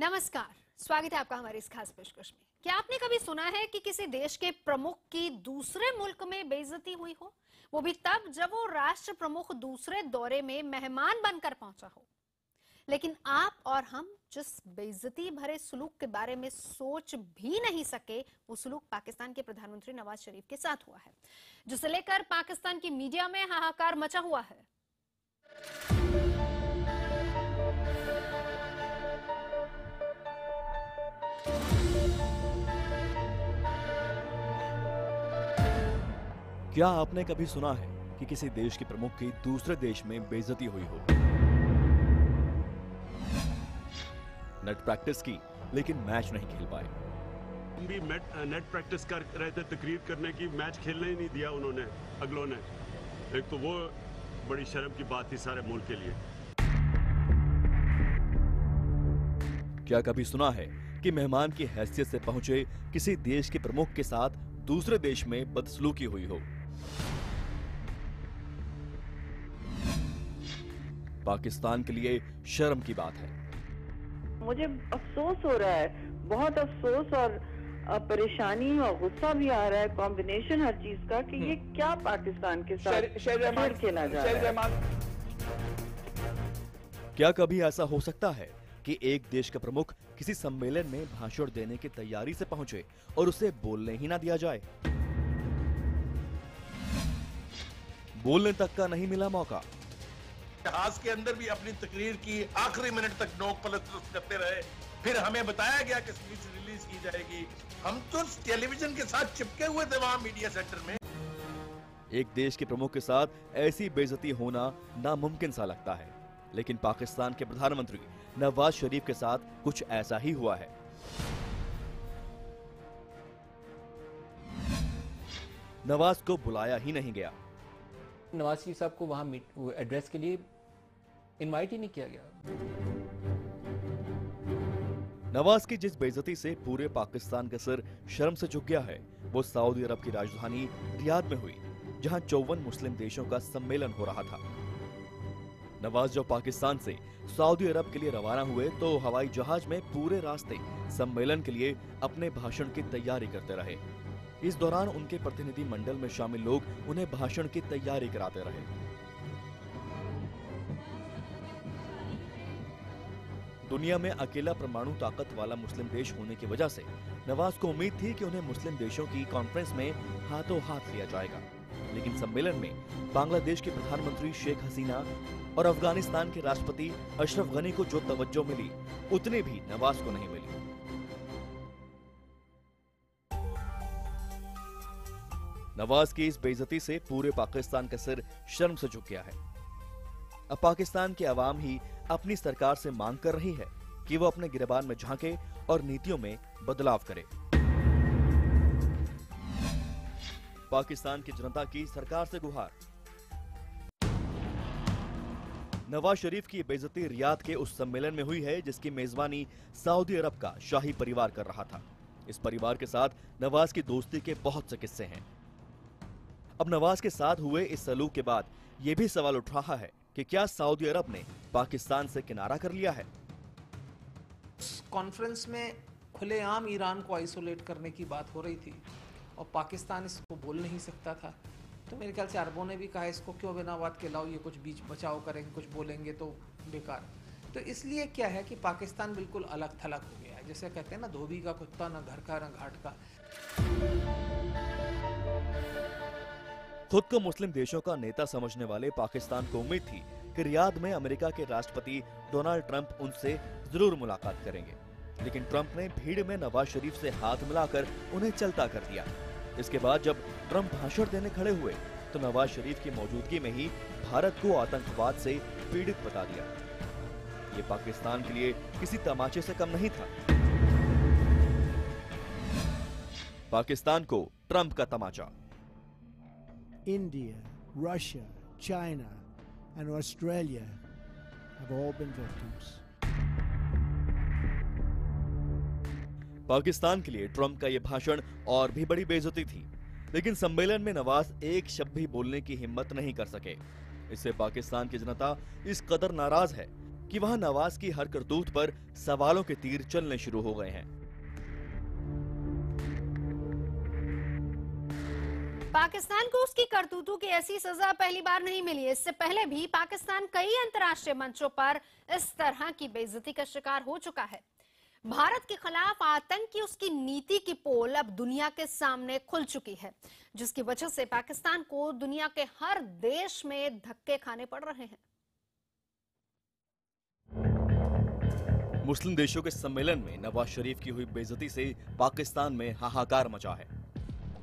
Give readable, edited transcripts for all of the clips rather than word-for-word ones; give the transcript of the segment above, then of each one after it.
नमस्कार, स्वागत है आपका हमारी इस खास पेशकश में। क्या आपने कभी सुना है कि किसी देश के प्रमुख की दूसरे मुल्क में बेइज्जती हुई हो, वो भी तब जब वो राष्ट्र प्रमुख दूसरे दौरे में मेहमान बनकर पहुंचा हो। लेकिन आप और हम जिस बेइज्जती भरे सलूक के बारे में सोच भी नहीं सके, वो सलूक पाकिस्तान के प्रधानमंत्री नवाज शरीफ के साथ हुआ है, जिसे लेकर पाकिस्तान की मीडिया में हाहाकार मचा हुआ है। क्या आपने कभी सुना है कि किसी देश के प्रमुख की दूसरे देश में बेइज्जती हुई हो? नेट प्रैक्टिस की, लेकिन मैच नहीं खेल पाए। हम भी नेट प्रैक्टिस कर रहे थे, तकरीर करने की, मैच खेलने ही नहीं दिया उन्होंने, अगलों ने। एक तो वो बड़ी शर्म की बात थी सारे मुल्क के लिए। क्या कभी सुना है कि मेहमान की हैसियत से पहुंचे किसी देश के प्रमुख के साथ दूसरे देश में बदसलूकी हुई हो? पाकिस्तान के लिए शर्म की बात है। मुझे अफसोस हो रहा है, बहुत अफसोस और परेशानी और गुस्सा भी आ रहा है, कॉम्बिनेशन हर चीज का कि ये क्या पाकिस्तान के साथ खेल खेला जा रहा है। क्या कभी ऐसा हो सकता है कि एक देश का प्रमुख किसी सम्मेलन में भाषण देने की तैयारी से पहुंचे और उसे बोलने ही ना दिया जाए? बोलने तक का नहीं मिला मौका। इतिहास के अंदर भी अपनी तकरीर की आखिरी मिनट तक नोक पलट करते रहे, फिर हमें बताया गया कि स्पीच रिलीज की जाएगी। हम तो टेलीविजन के साथ चिपके हुए थे वहां मीडिया सेंटर में। एक देश के प्रमुख के साथ ऐसी बेइज्जती होना नामुमकिन सा लगता है, लेकिन पाकिस्तान के प्रधानमंत्री नवाज शरीफ के साथ कुछ ऐसा ही हुआ है। नवाज को बुलाया ही नहीं गया। नवाज शरीफ साहब को वहां एड्रेस के लिए इनवाइट ही नहीं किया गया। नवाज की जिस बेइज्जती से पूरे पाकिस्तान का सिर शर्म से झुक गया है, वो सऊदी अरब की राजधानी रियाद में हुई, जहां 54 मुस्लिम देशों का सम्मेलन हो रहा था। नवाज जब पाकिस्तान से सऊदी अरब के लिए रवाना हुए तो हवाई जहाज में पूरे रास्ते सम्मेलन के लिए अपने भाषण की तैयारी करते रहे। इस दौरान उनके प्रतिनिधि मंडल में शामिल लोग उन्हें भाषण की तैयारी कराते रहे। दुनिया में अकेला परमाणु ताकत वाला मुस्लिम देश होने की वजह से नवाज को उम्मीद थी कि उन्हें मुस्लिम देशों की कॉन्फ्रेंस में हाथों हाथ लिया जाएगा, लेकिन सम्मेलन में बांग्लादेश की प्रधानमंत्री शेख हसीना और अफगानिस्तान के राष्ट्रपति अशरफ गनी को जो तवज्जो मिली, उतनी भी नवाज को नहीं मिली। नवाज की इस बेइज्जती से पूरे पाकिस्तान का सिर शर्म से झुक गया है। अब पाकिस्तान की आवाम ही अपनी सरकार से मांग कर रही है कि वो अपने गिरबान में झांके और नीतियों में बदलाव करे। पाकिस्तान की जनता की सरकार से गुहार। नवाज शरीफ की बेइज्जती रियाद के उस सम्मेलन में हुई है जिसकी मेजबानी सऊदी अरब का शाही परिवार कर रहा था। इस परिवार के साथ नवाज की दोस्ती के बहुत से किस्से हैं। अब नवाज के साथ हुए इस सलूक के बाद यह भी सवाल उठ रहा है कि क्या सऊदी अरब ने पाकिस्तान से किनारा कर लिया है? कॉन्फ्रेंस में खुलेआम ईरान को आइसोलेट करने की बात हो रही थी और पाकिस्तान इसको बोल नहीं सकता था, तो मेरे ख्याल से अरबों ने भी कहा इसको क्यों बिना बात के लाओ, ये कुछ बीच बचाव करेंगे, कुछ बोलेंगे तो बेकार। तो इसलिए क्या है कि पाकिस्तान बिल्कुल अलग थलग हो गया है। जैसे कहते हैं ना, धोबी का कुत्ता, ना घर का ना घाट का। खुद को मुस्लिम देशों का नेता समझने वाले पाकिस्तान को उम्मीद थी कि रियाद में अमेरिका के राष्ट्रपति डोनाल्ड ट्रंप उनसे जरूर मुलाकात करेंगे, लेकिन ट्रंप ने भीड़ में नवाज शरीफ से हाथ मिलाकर उन्हें चलता कर दिया। इसके बाद जब ट्रंप भाषण देने खड़े हुए तो नवाज शरीफ की मौजूदगी में ही भारत को आतंकवाद से पीड़ित बता दिया। ये पाकिस्तान के लिए किसी तमाचे से कम नहीं था। पाकिस्तान को ट्रंप का तमाचा। India, Russia, China, and Australia have all been victims. Pakistan के लिए ट्रंप का यह भाषण और भी बड़ी बेइज्जती थी, लेकिन सम्मेलन में नवाज एक शब्द भी बोलने की हिम्मत नहीं कर सके। इससे पाकिस्तान की जनता इस कदर नाराज है कि वहां नवाज की हर करतूत पर सवालों के तीर चलने शुरू हो गए हैं। पाकिस्तान को उसकी करतूतों की ऐसी सजा पहली बार नहीं मिली। इससे पहले भी पाकिस्तान कई अंतर्राष्ट्रीय मंचों पर इस तरह की बेइज्जती का शिकार हो चुका है। भारत के खिलाफ आतंक की उसकी नीति की पोल अब दुनिया के सामने खुल चुकी है, जिसकी वजह से पाकिस्तान को दुनिया के हर देश में धक्के खाने पड़ रहे हैं। मुस्लिम देशों के सम्मेलन में नवाज शरीफ की हुई बेइज्जती से पाकिस्तान में हाहाकार मचा है।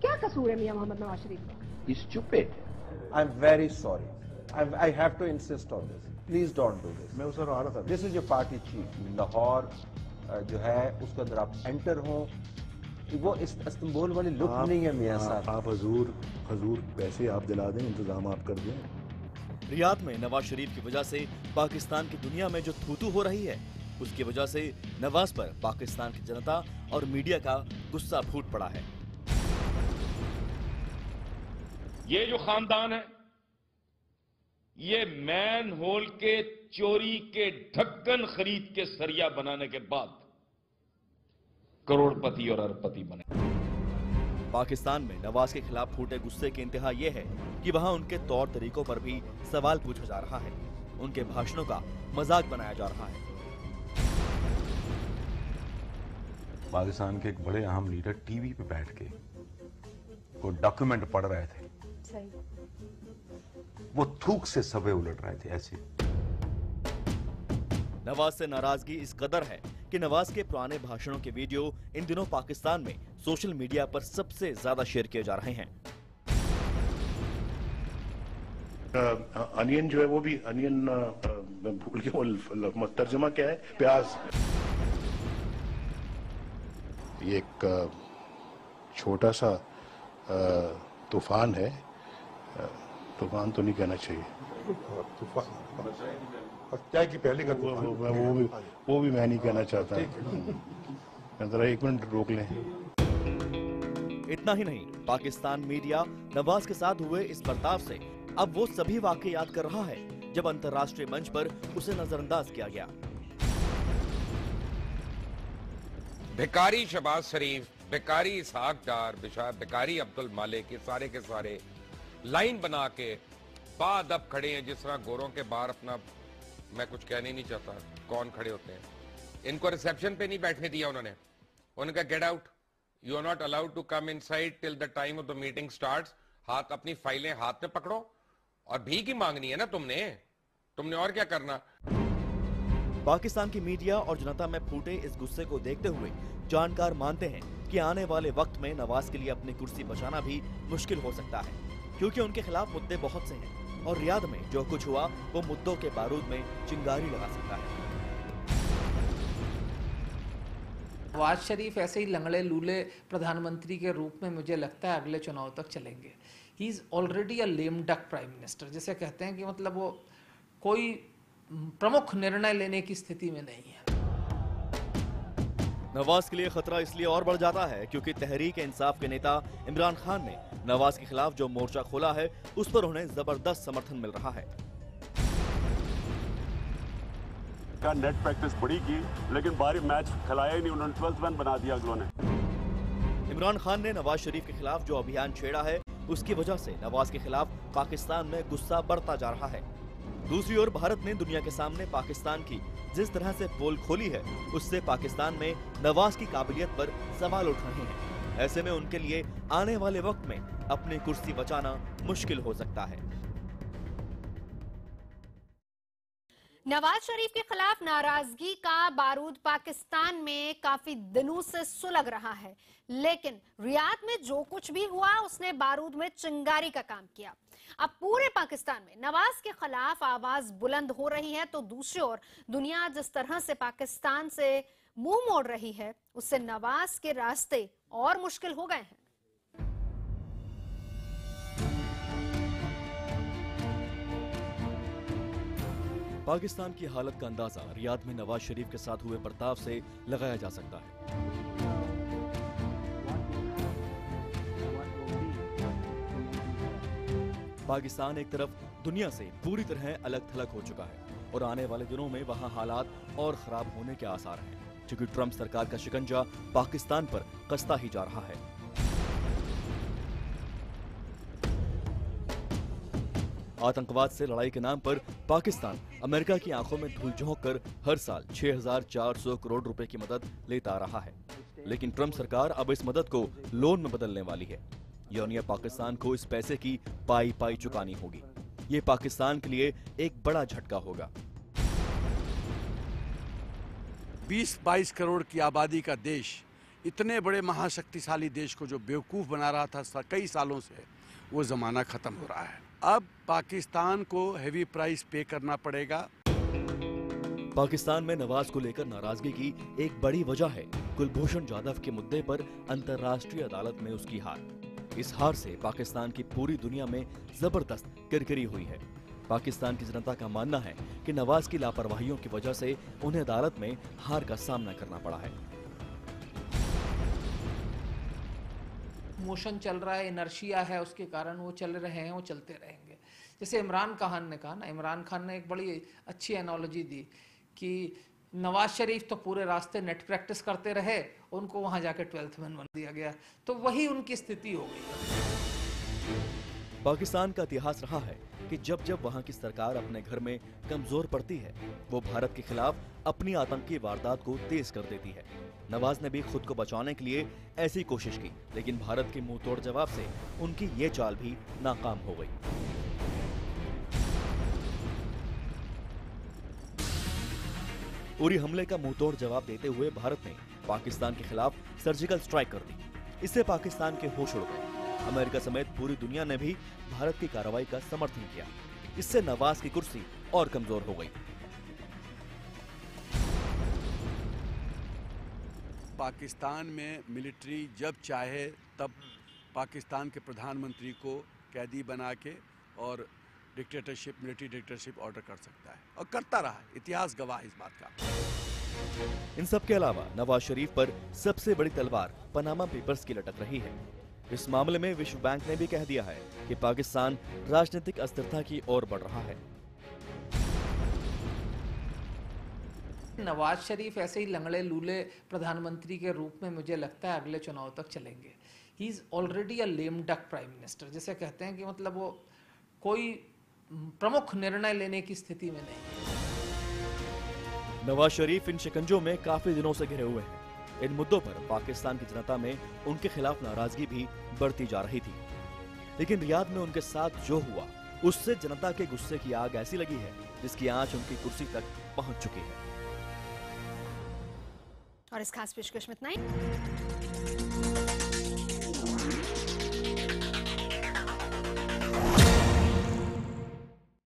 क्या कसूर है मियां मोहम्मद नवाज शरीफ का? He's stupid. I'm very sorry. I have to insist on this. Please don't do this. मैं उसे आ रहा था। This is your party chief. Lahore जो है उसके अंदर आप एंटर हो, वो इस्तांबुल वाली लुक नहीं है मियां साहब। आप हजूर पैसे आप दिला दें, इंतजाम आप कर दें। रियाद में नवाज शरीफ की वजह से पाकिस्तान की दुनिया में जो थूथू हो रही है, उसकी वजह से नवाज पर पाकिस्तान की जनता और मीडिया का गुस्सा फूट पड़ा है। ये जो खानदान है, ये मैन होल के चोरी के ढक्कन खरीद के सरिया बनाने के बाद करोड़पति और अरबपति बने। पाकिस्तान में नवाज के खिलाफ फूटे गुस्से की इंतहा यह है कि वहां उनके तौर तरीकों पर भी सवाल पूछा जा रहा है, उनके भाषणों का मजाक बनाया जा रहा है। पाकिस्तान के एक बड़े अहम लीडर टीवी पे बैठ के वो डॉक्यूमेंट पढ़ रहे थे, वो थूक से सबे उलट रहे थे ऐसे। नवाज से नाराजगी इस कदर है कि नवाज के पुराने भाषणों के वीडियो इन दिनों पाकिस्तान में सोशल मीडिया पर सबसे ज्यादा शेयर किए जा रहे हैं। अनियन जो है वो भी अनियन, भूल के वो तर्जुमा क्या है, प्याज। ये एक छोटा सा तूफान है, तूफान तो नहीं कहना चाहिए, क्या की पहले का वो भी मैं नहीं कहना चाहता। जरा एक मिनट रोक लें। इतना ही नहीं, पाकिस्तान मीडिया नवाज के साथ हुए इस बर्ताव से अब वो सभी वाक़े याद कर रहा है जब अंतर्राष्ट्रीय मंच पर उसे नजरअंदाज किया गया। भिकारी शहबाज शरीफ, भिकारी इसहाक डार, भिकारी अब्दुल मालिक, ये सारे के सारे लाइन बना के बाद अब खड़े हैं जिस तरह गोरों के बाहर अपना, मैं कुछ कहने नहीं चाहता कौन खड़े होते हैं। इनको रिसेप्शन पे नहीं बैठने दिया उन्होंने, उनका get out, you are not allowed to come inside till the time of the meeting starts. हाथ, अपनी फाइलें हाथ में पकड़ो और भीख ही मांगनी है ना तुमने और क्या करना। पाकिस्तान की मीडिया और जनता में फूटे इस गुस्से को देखते हुए जानकार मानते हैं कि आने वाले वक्त में नवाज के लिए अपनी कुर्सी बचाना भी मुश्किल हो सकता है, क्योंकि उनके खिलाफ मुद्दे बहुत से हैं और रियाद में जो कुछ हुआ वो मुद्दों के बारूद में चिंगारी लगा सकता है। नवाज शरीफ ऐसे ही लंगड़े लूले प्रधानमंत्री के रूप में मुझे लगता है अगले चुनाव तक चलेंगे। He is already a lame duck prime minister, जिसे कहते हैं कि मतलब वो कोई प्रमुख निर्णय लेने की स्थिति में नहीं है। नवाज के लिए खतरा इसलिए और बढ़ जाता है क्योंकि तहरीक इंसाफ के नेता इमरान खान ने नवाज के खिलाफ जो मोर्चा खोला है उस पर उन्हें जबरदस्त समर्थन मिल रहा है। का नेट प्रैक्टिस बड़ी की, लेकिन बाहरी मैच खिलाया ही नहीं उन्होंने, 12th मैन बना दिया अगलों ने। इमरान खान ने नवाज शरीफ के खिलाफ जो अभियान छेड़ा है उसकी वजह से नवाज के खिलाफ पाकिस्तान में गुस्सा बढ़ता जा रहा है। दूसरी ओर भारत ने दुनिया के सामने पाकिस्तान की जिस तरह से पोल खोली है उससे पाकिस्तान में नवाज की काबिलियत पर सवाल उठ रहे हैं। ऐसे में उनके लिए आने वाले वक्त में अपनी कुर्सी बचाना मुश्किल हो सकता है। नवाज शरीफ के खिलाफ नाराजगी का बारूद पाकिस्तान में काफी दिनों से सुलग रहा है, लेकिन रियाद में जो कुछ भी हुआ उसने बारूद में चिंगारी का काम किया। अब पूरे पाकिस्तान में नवाज के खिलाफ आवाज बुलंद हो रही है, तो दूसरी ओर दुनिया जिस तरह से पाकिस्तान से मुंह मोड़ रही है उससे नवाज के रास्ते और मुश्किल हो गए हैं। पाकिस्तान की हालत का अंदाजा रियाद में नवाज शरीफ के साथ हुए बर्ताव से लगाया जा सकता है। पाकिस्तान एक तरफ दुनिया से पूरी तरह अलग थलग हो चुका है और आने वाले दिनों में वहां हालात और खराब होने के आसार हैं, क्योंकि ट्रंप सरकार का शिकंजा पाकिस्तान पर कसता ही जा रहा है। आतंकवाद से लड़ाई के नाम पर पाकिस्तान अमेरिका की आंखों में धूल झोंक कर हर साल 6,400 करोड़ रुपए की मदद लेता आ रहा है, लेकिन ट्रंप सरकार अब इस मदद को लोन में बदलने वाली है। यानी अब पाकिस्तान को इस पैसे की पाई पाई चुकानी होगी। ये पाकिस्तान के लिए एक बड़ा झटका होगा। 20-22 करोड़ की आबादी का देश, इतने बड़े महाशक्तिशाली देश को जो बेवकूफ बना रहा था कई सालों से, वो जमाना खत्म हो रहा है। अब पाकिस्तान को हेवी प्राइस पे करना पड़ेगा। पाकिस्तान में नवाज को लेकर नाराजगी की एक बड़ी वजह है कुलभूषण जाधव के मुद्दे पर अंतर्राष्ट्रीय अदालत में उसकी हार। इस हार से पाकिस्तान की पूरी दुनिया में जबरदस्त किरकिरी हुई है। पाकिस्तान की जनता का मानना है कि नवाज की लापरवाहियों की वजह से उन्हें अदालत में हार का सामना करना पड़ा है। मोशन चल रहा है, इनर्शिया है, उसके कारण वो चल रहे हैं, वो चलते रहेंगे। जैसे इमरान खान ने कहा ना, इमरान खान ने एक बड़ी अच्छी एनालॉजी दी कि नवाज शरीफ तो पूरे रास्ते नेट प्रैक्टिस करते रहे, उनको वहां जाके 12th मैन बना दिया गया, तो वही उनकी स्थिति हो गई। पाकिस्तान का इतिहास रहा है कि जब जब वहां की सरकार अपने घर में कमजोर पड़ती है, वो भारत के खिलाफ अपनी आतंकी वारदात को तेज कर देती है। नवाज ने भी खुद को बचाने के लिए ऐसी कोशिश की, लेकिन भारत के मुंह तोड़ जवाब से उनकी ये चाल भी नाकाम हो गई। उरी हमले का मुंह तोड़ जवाब देते हुए भारत ने पाकिस्तान के खिलाफ सर्जिकल स्ट्राइक कर दी। इससे पाकिस्तान के होश उड़ गए। अमेरिका समेत पूरी दुनिया ने भी भारत की कार्रवाई का समर्थन किया। इससे नवाज की कुर्सी और कमजोर हो गई। पाकिस्तान में मिलिट्री जब चाहे तब पाकिस्तान के प्रधानमंत्री को कैदी बना के और डिक्टेटरशिप, मिलिट्री डिक्टेटरशिप ऑर्डर कर सकता है, और करता रहा। इतिहास गवाह इस बात का। इन सब के अलावा नवाज शरीफ पर सबसे बड़ी तलवार पनामा पेपर्स की लटक रही है। इस मामले में विश्व बैंक ने भी कह दिया है कि पाकिस्तान राजनीतिक अस्थिरता की ओर बढ़ रहा है। नवाज शरीफ ऐसे ही लंगड़े लूले प्रधानमंत्री के रूप में मुझे लगता है अगले चुनाव तक चलेंगे। He is already a lame duck prime minister, जिसे कहते हैं कि मतलब वो कोई प्रमुख निर्णय लेने की स्थिति में नहीं। नवाज शरीफ इन शिकंजों में काफी दिनों से घिरे हुए हैं। इन मुद्दों पर पाकिस्तान की जनता में उनके खिलाफ नाराजगी भी बढ़ती जा रही थी, लेकिन रियाद में उनके साथ जो हुआ उससे जनता के गुस्से की आग ऐसी लगी है जिसकी आंच उनकी कुर्सी तक पहुंच चुकी है। और इस खास पेशकश में इतना ही।